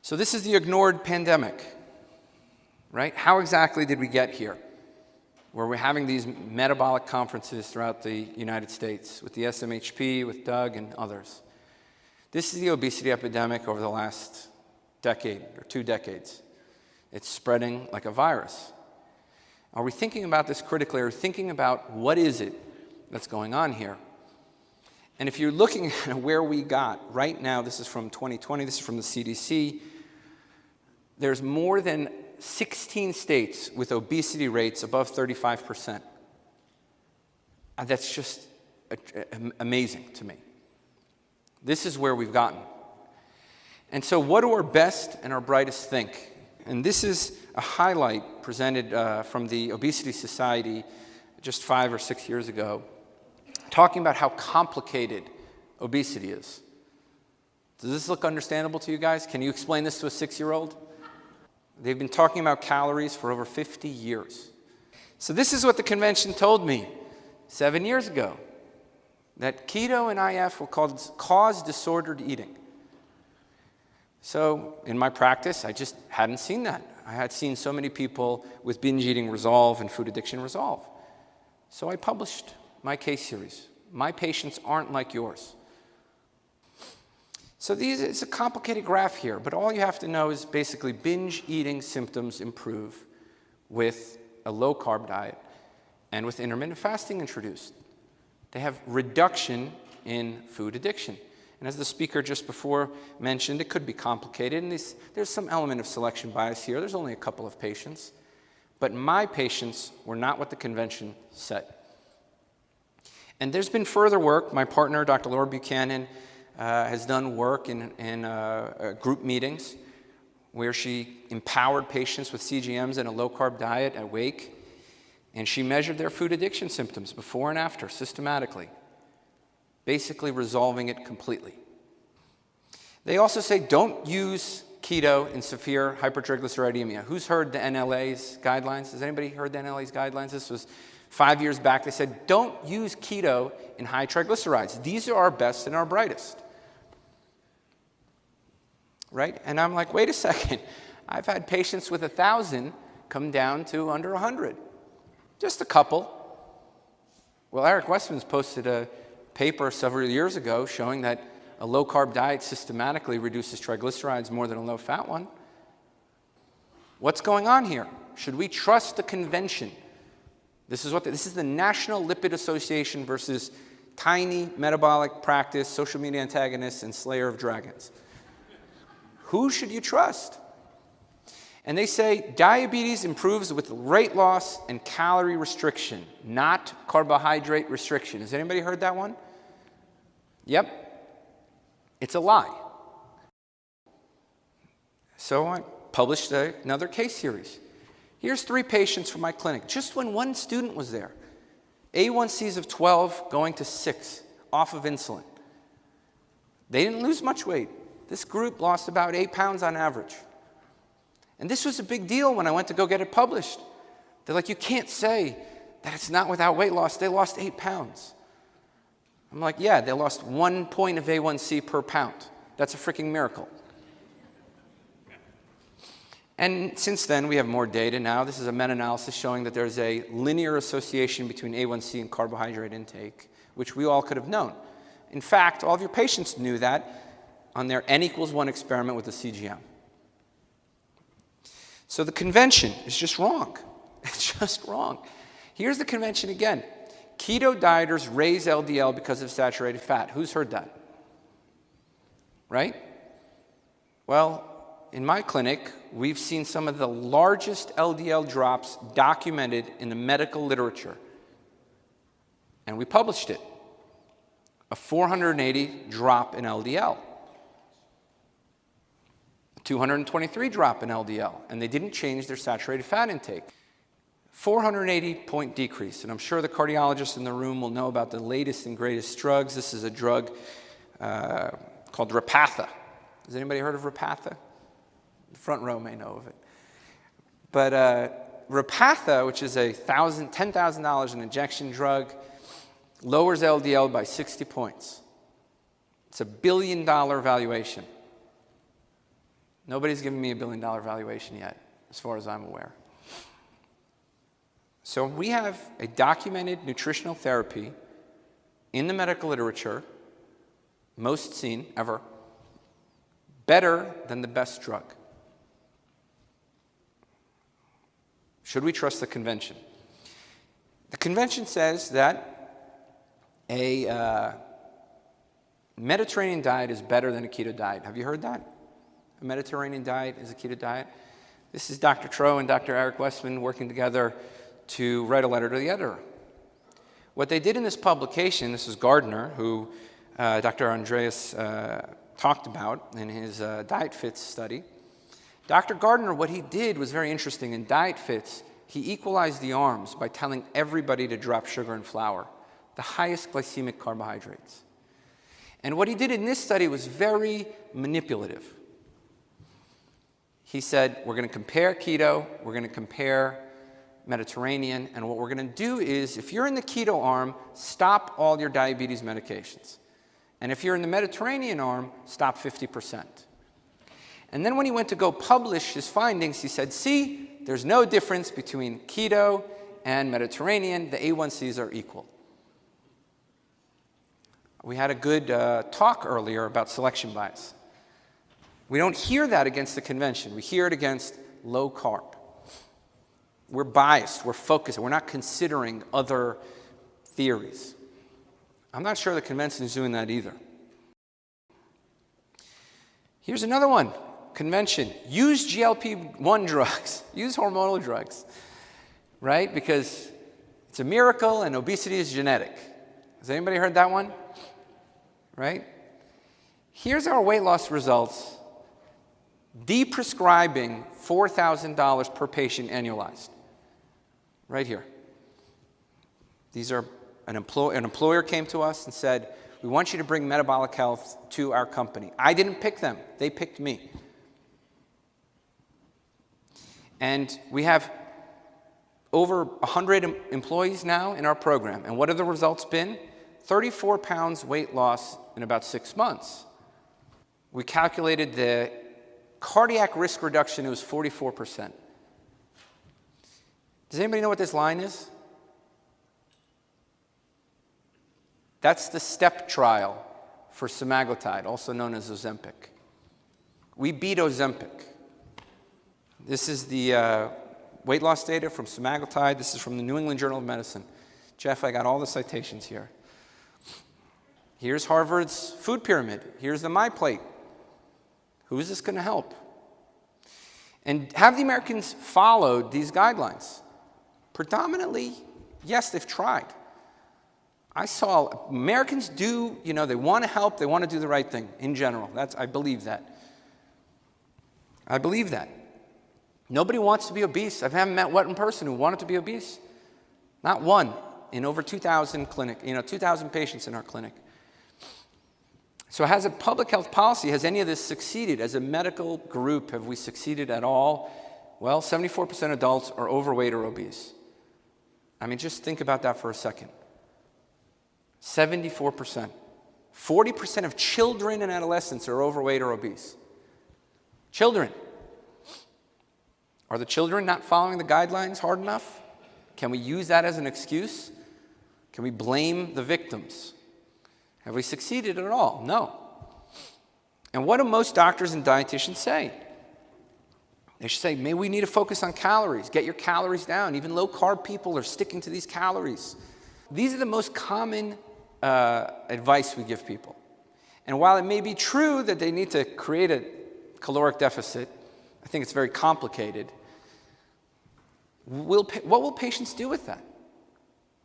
So this is the ignored pandemic, right? How exactly did we get here? Where we're having these metabolic conferences throughout the United States with the SMHP, with Doug and others. This is the obesity epidemic over the last decade or 2 decades. It's spreading like a virus. Are we thinking about this critically? Are we thinking about what is it that's going on here? And if you're looking at where we got right now, this is from 2020, this is from the CDC, there's more than 16 states with obesity rates above 35%. That's just amazing to me. This is where we've gotten. And so what do our best and our brightest think? And this is a highlight presented from the Obesity Society just 5 or 6 years ago, talking about how complicated obesity is. Does this look understandable to you guys? Can you explain this to a 6-year-old? They've been talking about calories for over 50 years. So this is what the convention told me 7 years ago, that keto and IF will cause disordered eating. So in my practice, I just hadn't seen that. I had seen so many people with binge eating resolve and food addiction resolve. So I published my case series. My patients aren't like yours. So it's a complicated graph here, but all you have to know is basically binge eating symptoms improve with a low-carb diet and with intermittent fasting introduced. They have reduction in food addiction. And as the speaker just before mentioned, it could be complicated, and there's some element of selection bias here. There's only a couple of patients. But my patients were not what the convention said. And there's been further work. My partner, Dr. Laura Buchanan, has done work in group meetings where she empowered patients with CGMs and a low-carb diet at Wake, and she measured their food addiction symptoms before and after systematically, basically resolving it completely. They also say don't use keto in severe hypertriglyceridemia. Who's heard the NLA's guidelines? Has anybody heard the NLA's guidelines? This was 5 years back. They said don't use keto in high triglycerides. These are our best and our brightest. Right? And I'm like, wait a second. I've had patients with 1,000 come down to under 100. Just a couple. Well, Eric Westman's posted a paper several years ago showing that a low-carb diet systematically reduces triglycerides more than a low-fat one. What's going on here? Should we trust the convention? This is the National Lipid Association versus tiny metabolic practice, social media antagonists, and slayer of dragons. Who should you trust? And they say diabetes improves with weight loss and calorie restriction, not carbohydrate restriction. Has anybody heard that one? Yep. It's a lie. So I published another case series. Here's 3 patients from my clinic, just when 1 student was there. A1Cs of 12 going to 6 off of insulin. They didn't lose much weight. This group lost about 8 pounds on average. And this was a big deal when I went to go get it published. They're like, you can't say that it's not without weight loss. They lost 8 pounds. I'm like, yeah, they lost 1 point of A1C per pound. That's a freaking miracle. And since then, we have more data now. This is a meta-analysis showing that there's a linear association between A1C and carbohydrate intake, which we all could have known. In fact, all of your patients knew that on their N=1 experiment with the CGM. So the convention is just wrong. It's just wrong. Here's the convention again. Keto dieters raise LDL because of saturated fat. Who's heard that? Right? Well, in my clinic, we've seen some of the largest LDL drops documented in the medical literature. And we published it. A 480 drop in LDL. A 223 drop in LDL. And they didn't change their saturated fat intake. 480-point decrease. And I'm sure the cardiologists in the room will know about the latest and greatest drugs. This is a drug called Repatha. Has anybody heard of Repatha? The front row may know of it. But Repatha, which is a $10,000 an injection drug, lowers LDL by 60 points. It's a $1 billion valuation. Nobody's given me $1 billion valuation yet, as far as I'm aware. So we have a documented nutritional therapy in the medical literature, most seen ever, better than the best drug. Should we trust the convention? The convention says that a Mediterranean diet is better than a keto diet. Have you heard that? A Mediterranean diet is a keto diet? This is Dr. Tro and Dr. Eric Westman working together to write a letter to the editor. What they did in this publication, this is Gardner, who Dr. Andreas talked about in his Diet Fits study. Dr. Gardner, what he did was very interesting. In Diet Fits, he equalized the arms by telling everybody to drop sugar and flour, the highest glycemic carbohydrates. And what he did in this study was very manipulative. He said, we're going to compare keto, we're going to compare Mediterranean, and what we're going to do is, if you're in the keto arm, stop all your diabetes medications. And if you're in the Mediterranean arm, stop 50%. And then when he went to go publish his findings, he said, see, there's no difference between keto and Mediterranean. The A1Cs are equal. We had a good talk earlier about selection bias. We don't hear that against the convention. We hear it against low carb. We're biased, we're focused, we're not considering other theories. I'm not sure the convention is doing that either. Here's another one. Convention, use GLP-1 drugs, use hormonal drugs, right? Because it's a miracle and obesity is genetic. Has anybody heard that one? Right? Here's our weight loss results, de-prescribing $4,000 per patient annualized. Right here. These are an employer came to us and said, we want you to bring metabolic health to our company. I didn't pick them, they picked me. And we have over 100 employees now in our program. And what have the results been? 34 pounds weight loss in about 6 months. We calculated the cardiac risk reduction, it was 44%. Does anybody know what this line is? That's the STEP trial for semaglutide, also known as Ozempic. We beat Ozempic. This is the weight loss data from semaglutide. This is from the New England Journal of Medicine. Jeff, I got all the citations here. Here's Harvard's food pyramid. Here's the MyPlate. Who is this going to help? And have the Americans followed these guidelines? Predominantly, yes, they've tried. I saw Americans do, they want to help, they want to do the right thing in general. I believe that. I believe that. Nobody wants to be obese. I haven't met one person who wanted to be obese. Not one in over 2,000 clinic, 2,000 patients in our clinic. So has a public health policy, has any of this succeeded? As a medical group, have we succeeded at all? Well, 74% of adults are overweight or obese. I mean, just think about that for a second. 74%. 40% of children and adolescents are overweight or obese. Children. Are the children not following the guidelines hard enough? Can we use that as an excuse? Can we blame the victims? Have we succeeded at all? No. And what do most doctors and dietitians say? They should say, maybe we need to focus on calories. Get your calories down. Even low-carb people are sticking to these calories. These are the most common advice we give people. And while it may be true that they need to create a caloric deficit, I think it's very complicated. What will patients do with that?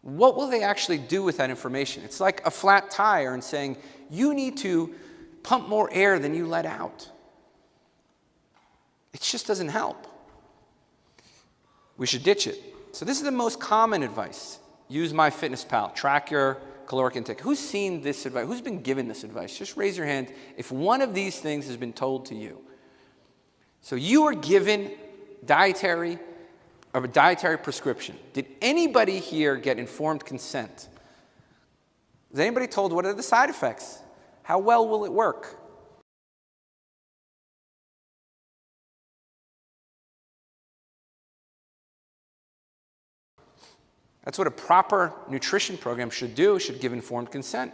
What will they actually do with that information? It's like a flat tire and saying, you need to pump more air than you let out. It just doesn't help. We should ditch it. So this is the most common advice. Use MyFitnessPal. Track your caloric intake. Who's seen this advice? Who's been given this advice? Just raise your hand if one of these things has been told to you. So you were given a dietary prescription. Did anybody here get informed consent? Was anybody told what are the side effects? How well will it work? That's what a proper nutrition program should do, should give informed consent.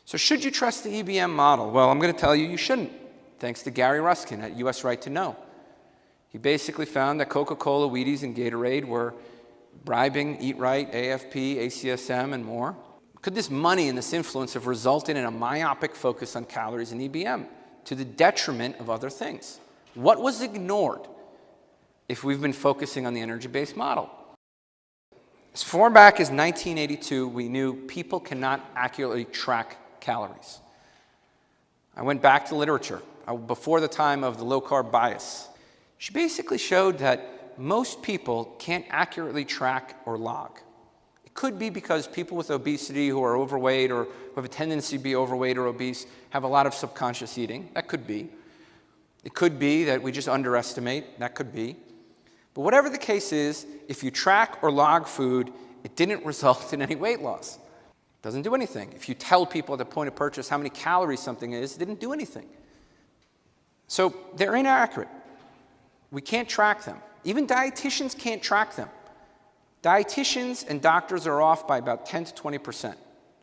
So should you trust the EBM model? Well, I'm going to tell you you shouldn't, thanks to Gary Ruskin at US Right to Know. He basically found that Coca-Cola, Wheaties, and Gatorade were bribing Eat Right, AFP, ACSM, and more. Could this money and this influence have resulted in a myopic focus on calories and EBM to the detriment of other things? What was ignored if we've been focusing on the energy-based model? As far back as 1982, we knew people cannot accurately track calories. I went back to literature before the time of the low-carb bias. She basically showed that most people can't accurately track or log. It could be because people with obesity who are overweight or who have a tendency to be overweight or obese have a lot of subconscious eating. That could be. It could be that we just underestimate. That could be. But whatever the case is, if you track or log food, it didn't result in any weight loss. It doesn't do anything. If you tell people at the point of purchase how many calories something is, it didn't do anything. So they're inaccurate. We can't track them. Even dietitians can't track them. Dietitians and doctors are off by about 10 to 20%.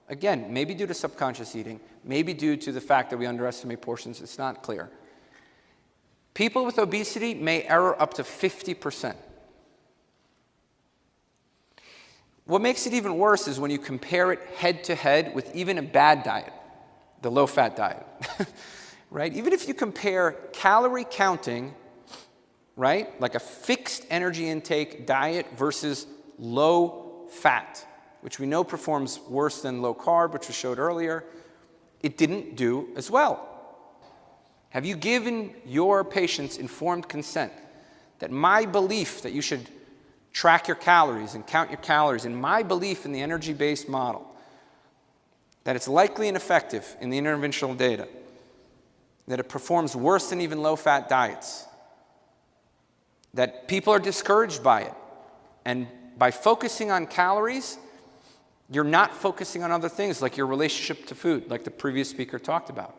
Again, maybe due to subconscious eating, maybe due to the fact that we underestimate portions. It's not clear. People with obesity may error up to 50%. What makes it even worse is when you compare it head to head with even a bad diet, the low-fat diet, right? Even if you compare calorie counting, right, like a fixed energy intake diet versus low fat, which we know performs worse than low carb, which was showed earlier, it didn't do as well. Have you given your patients informed consent that my belief that you should track your calories and count your calories and my belief in the energy-based model, that it's likely and effective in the interventional data, that it performs worse than even low-fat diets, that people are discouraged by it, and by focusing on calories, you're not focusing on other things like your relationship to food, like the previous speaker talked about.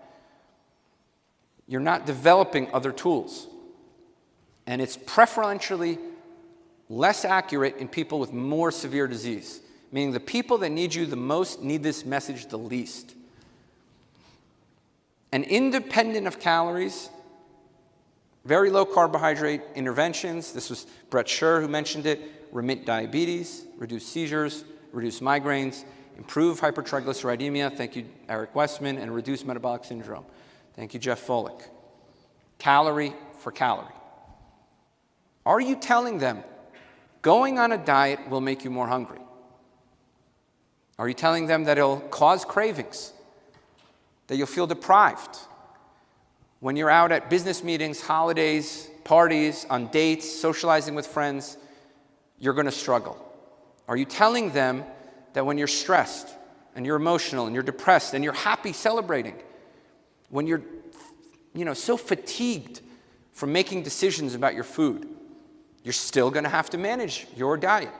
You're not developing other tools. And it's preferentially less accurate in people with more severe disease, meaning the people that need you the most need this message the least. And independent of calories, very low carbohydrate interventions, this was Brett Scher who mentioned it, remit diabetes, reduce seizures, reduce migraines, improve hypertriglyceridemia, thank you Eric Westman, and reduce metabolic syndrome. Thank you, Jeff Folick. Calorie for calorie. Are you telling them going on a diet will make you more hungry? Are you telling them that it'll cause cravings, that you'll feel deprived? When you're out at business meetings, holidays, parties, on dates, socializing with friends, you're going to struggle. Are you telling them that when you're stressed and you're emotional and you're depressed and you're happy celebrating, when you're so fatigued from making decisions about your food, you're still going to have to manage your diet?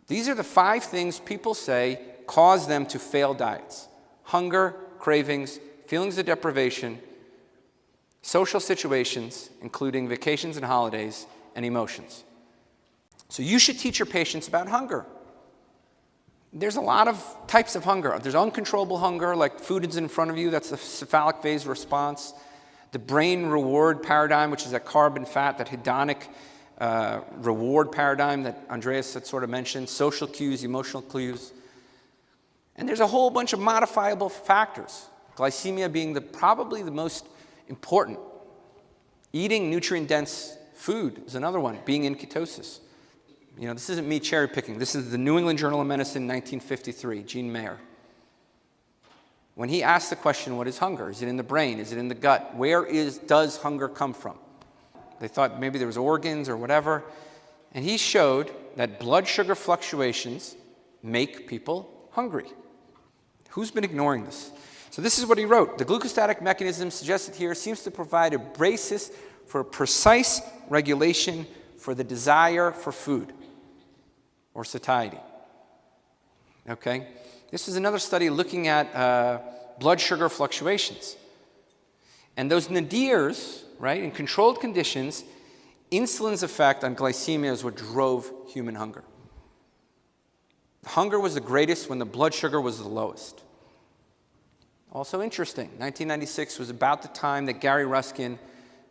These are the 5 things people say cause them to fail diets: hunger, cravings, feelings of deprivation, social situations, including vacations and holidays, and emotions. So you should teach your patients about hunger. There's a lot of types of hunger. There's uncontrollable hunger, like food is in front of you, that's the cephalic phase response. The brain reward paradigm, which is that carb and fat, that hedonic reward paradigm that Andreas had sort of mentioned, social cues, emotional cues. And there's a whole bunch of modifiable factors, glycemia being probably the most important. Eating nutrient-dense food is another one, being in ketosis. This isn't me cherry picking. This is the New England Journal of Medicine, 1953, Gene Mayer. When he asked the question, what is hunger? Is it in the brain? Is it in the gut? Where does hunger come from? They thought maybe there was organs or whatever. And he showed that blood sugar fluctuations make people hungry. Who's been ignoring this? So this is what he wrote. The glucostatic mechanism suggested here seems to provide a basis for precise regulation for the desire for food or satiety. Okay? This is another study looking at blood sugar fluctuations. And those nadirs, right, in controlled conditions, Insulin's effect on glycemia is what drove human hunger. Hunger was the greatest when the blood sugar was the lowest. Also interesting, 1996 was about the time that Gary Ruskin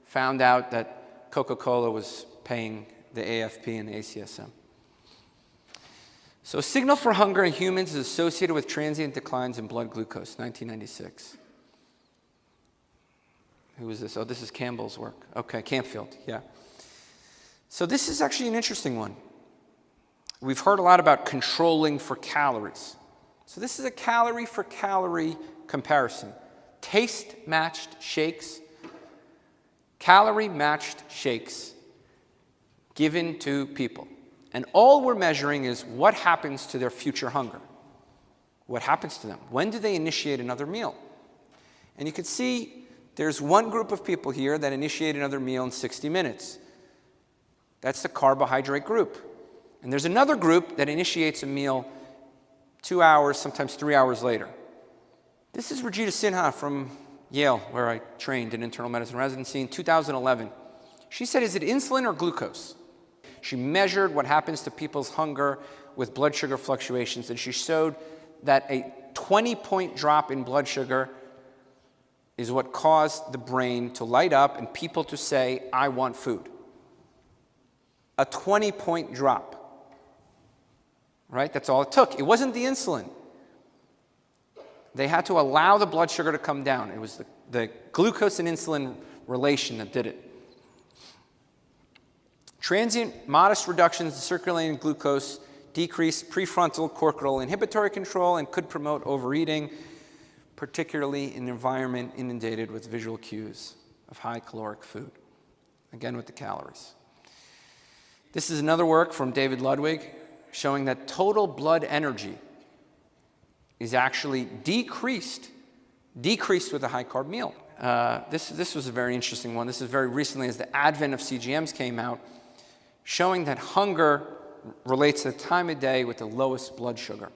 found out that Coca-Cola was paying the AFP and the ACSM. So a signal for hunger in humans is associated with transient declines in blood glucose, 1996. Who is this? Oh, this is Campbell's work. Okay, Campfield, yeah. So this is actually an interesting one. We've heard a lot about controlling for calories. So this is a calorie for calorie comparison. Taste-matched shakes, calorie-matched shakes given to people. And all we're measuring is what happens to their future hunger. What happens to them? When do they initiate another meal? And you can see there's one group of people here that initiate another meal in 60 minutes. That's the carbohydrate group. And there's another group that initiates a meal 2 hours, sometimes 3 hours later. This is Rajita Sinha from Yale, where I trained in internal medicine residency in 2011. She said, is it insulin or glucose? She measured what happens to people's hunger with blood sugar fluctuations, and she showed that a 20-point drop in blood sugar is what caused the brain to light up and people to say, I want food. A 20-point drop, right? That's all it took. It wasn't the insulin. They had to allow the blood sugar to come down. It was the glucose and insulin relation that did it. Transient, modest reductions in circulating glucose decrease prefrontal cortical inhibitory control and could promote overeating, particularly in an environment inundated with visual cues of high caloric food. Again, with the calories. This is another work from David Ludwig showing that total blood energy is actually decreased with a high-carb meal. This was a very interesting one. This is very recently as the advent of CGMs came out, showing that hunger relates to the time of day with the lowest blood sugar.